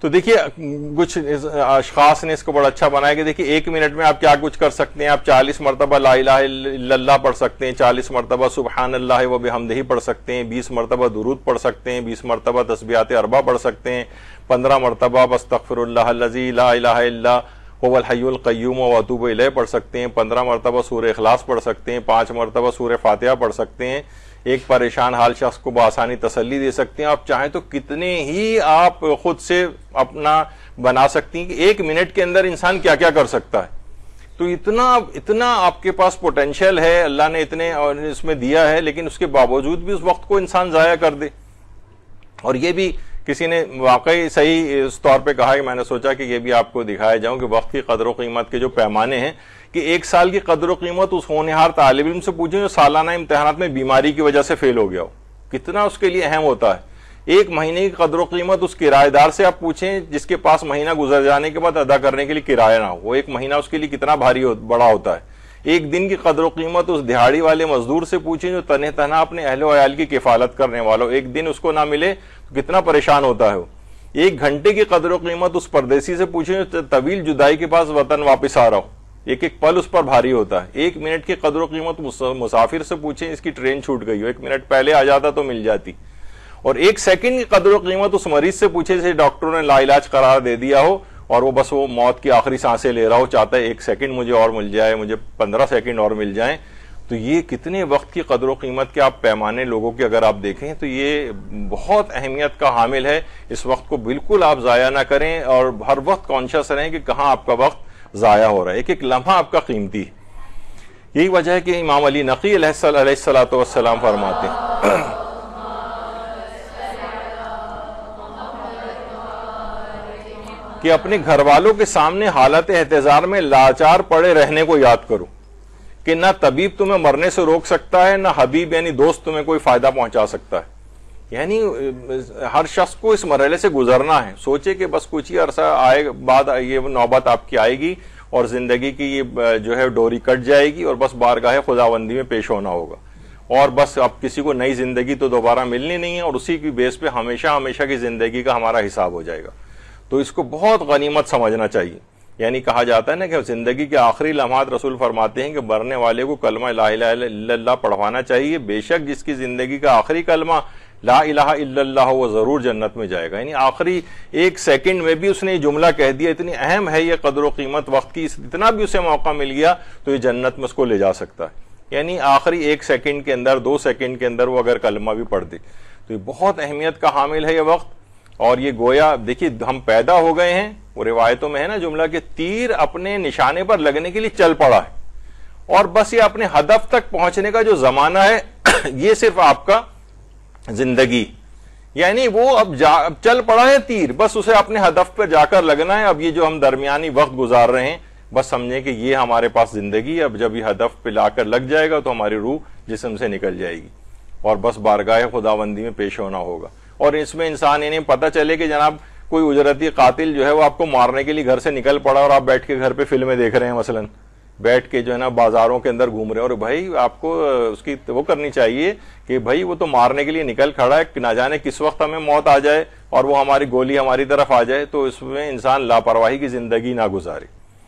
تو دیکھیے کچھ اشخاص نے اس کو بڑا اچھا بنایا کہ دیکھیے 1 منٹ میں آپ کیا کچھ کر سکتے ہیں. آپ 40 مرتبہ لا الہ الا اللہ پڑھ سکتے ہیں, 40 مرتبہ سبحان اللہ و بحمدہ پڑھ سکتے ہیں, 20 مرتبہ درود پڑھ سکتے ہیں, 20 مرتبہ تسبیحات اربع پڑھ سکتے ہیں, 15 مرتبہ استغفر اللہ الذی لا الہ الا هو الحی القیوم واتوب الیہ پڑھ سکتے ہیں, 15 مرتبہ سورہ اخلاص پڑھ سکتے ہیں, 5 مرتبہ سورہ فاتحہ پڑھ سکتے ہیں. ایک پریشان حال شخص کو بآسانی تسلی دے سکتے ہیں. آپ چاہیں تو کتنے ہی آپ خود سے اپنا بنا سکتی ہیں کہ 1 منٹ کے اندر انسان کیا کیا کر سکتا ہے. تو اتنا آپ کے پاس پوٹینشیل ہے, اللہ نے اتنے اور اس میں دیا ہے, لیکن اس کے باوجود بھی اس وقت کو انسان ضائع کر دے. اور یہ بھی کسی نے واقعی صحیح اس طور پہ کہا کہ میں نے سوچا کہ یہ بھی آپ کو دکھایا جاؤں کہ وقت کی قدر و قیمت کے جو پیمانے ہیں, کہ 1 سال کی قدر و قیمت اس ہونہار طالب علم سے پوچھیں جو سالانہ امتحانات میں بیماری کی وجہ سے فیل ہو گیا ہو, کتنا اس کے لیے اہم ہوتا ہے. 1 مہینے کی قدر و قیمت اس کرایہ دار سے آپ پوچھیں جس کے پاس مہینہ گزر جانے کے بعد ادا کرنے کے لیے کرایہ نہ ہو, وہ 1 مہینہ اس کے لیے کتنا بڑا ہوتا ہے. 1 دن کی قدر و قیمت اس دہاڑی والے مزدور سے پوچھیں جو تنہا اپنے اہل و عیال کی کفالت کرنے والا ہو, 1 دن اس کو نہ ملے تو کتنا پریشان ہوتا ہے. 1 گھنٹے کی قدر و قیمت اس پردیسی سے پوچھیں جو طویل جدائی کے پاس وطن واپس آ رہا ہو, ایک پل اس پر بھاری ہوتا ہے. 1 منٹ کی قدر و قیمت مسافر سے پوچھیں اس کی ٹرین چھوٹ گئی ہو, 1 منٹ پہلے آ جاتا تو مل جاتی. اور 1 سیکنڈ کی قدر و قیمت اس مریض سے پوچھے جسے ڈاکٹروں نے لا علاج قرار دے دیا ہو اور وہ بس وہ موت کی آخری سانسیں لے رہا ہو, چاہتا ہے 1 سیکنڈ مجھے اور مل جائے, مجھے 15 سیکنڈ اور مل جائیں. تو یہ کتنے وقت کی قدر و قیمت کے آپ پیمانے لوگوں کے اگر آپ دیکھیں تو یہ بہت اہمیت کا حامل ہے. اس وقت کو بالکل آپ ضائع نہ کریں اور ہر وقت کانشیس رہیں کہ کہاں آپ کا وقت ضائع ہو رہا ہے. ایک لمحہ آپ کا قیمتی ہے. یہی وجہ ہے کہ امام علی نقی علیہ السلام فرماتے ہیں کہ اپنے گھر والوں کے سامنے حالت احتضار میں لاچار پڑے رہنے کو یاد کرو کہ نہ طبیب تمہیں مرنے سے روک سکتا ہے, نہ حبیب یعنی دوست تمہیں کوئی فائدہ پہنچا سکتا ہے. یعنی ہر شخص کو اس مرحلے سے گزرنا ہے. سوچے کہ بس کچھ ہی عرصہ آئے بعد یہ نوبت آپ کی آئے گی اور زندگی کی یہ جو ہے ڈوری کٹ جائے گی اور بس بارگاہ خداوندی میں پیش ہونا ہوگا, اور بس اب کسی کو نئی زندگی تو دوبارہ ملنی نہیں ہے, اور اسی کی بیس پہ ہمیشہ کی زندگی کا ہمارا حساب ہو جائے گا. تو اس کو بہت غنیمت سمجھنا چاہیے. یعنی کہا جاتا ہے نا کہ زندگی کے آخری لمحات رسول فرماتے ہیں کہ مرنے والے کو کلمہ لا الہ الا اللہ پڑھوانا چاہیے. بے شک جس کی زندگی کا آخری کلمہ لا الہ الا اللہ وہ ضرور جنت میں جائے گا. یعنی آخری 1 سیکنڈ میں بھی اس نے یہ جملہ کہہ دیا. اتنی اہم ہے یہ قدر و قیمت وقت کی, اتنا بھی اسے موقع مل گیا تو یہ جنت میں اس کو لے جا سکتا ہے. یعنی آخری 1 سیکنڈ کے اندر 2 سیکنڈ کے اندر وہ اگر کلمہ بھی پڑھ دے تو یہ بہت اہمیت کا حامل ہے یہ وقت. اور یہ گویا دیکھیے ہم پیدا ہو گئے ہیں, وہ روایتوں میں ہے نا جملہ کہ تیر اپنے نشانے پر لگنے کے لیے چل پڑا ہے, اور بس یہ اپنے ہدف تک پہنچنے کا جو زمانہ ہے یہ صرف آپ کا زندگی, یعنی وہ اب چل پڑا ہے تیر, بس اسے اپنے ہدف پر جا کر لگنا ہے. اب یہ جو ہم درمیانی وقت گزار رہے ہیں بس سمجھیں کہ یہ ہمارے پاس زندگی ہے. اب جب یہ ہدف پہ لا کر لگ جائے گا تو ہماری روح جسم سے نکل جائے گی اور بس بارگاہ خداوندی میں پیش ہونا ہوگا. اور اس میں انسان انہیں پتہ چلے کہ جناب کوئی اجرتی قاتل جو ہے وہ آپ کو مارنے کے لیے گھر سے نکل پڑا اور آپ بیٹھ کے گھر پہ فلمیں دیکھ رہے ہیں, مثلا بیٹھ کے جو ہے نا بازاروں کے اندر گھوم رہے ہیں, اور بھائی آپ کو اس کی وہ کرنی چاہیے کہ بھائی وہ تو مارنے کے لیے نکل کھڑا ہے, نہ جانے کس وقت ہمیں موت آ جائے اور وہ ہماری گولی ہماری طرف آ جائے. تو اس میں انسان لاپرواہی کی زندگی نہ گزارے.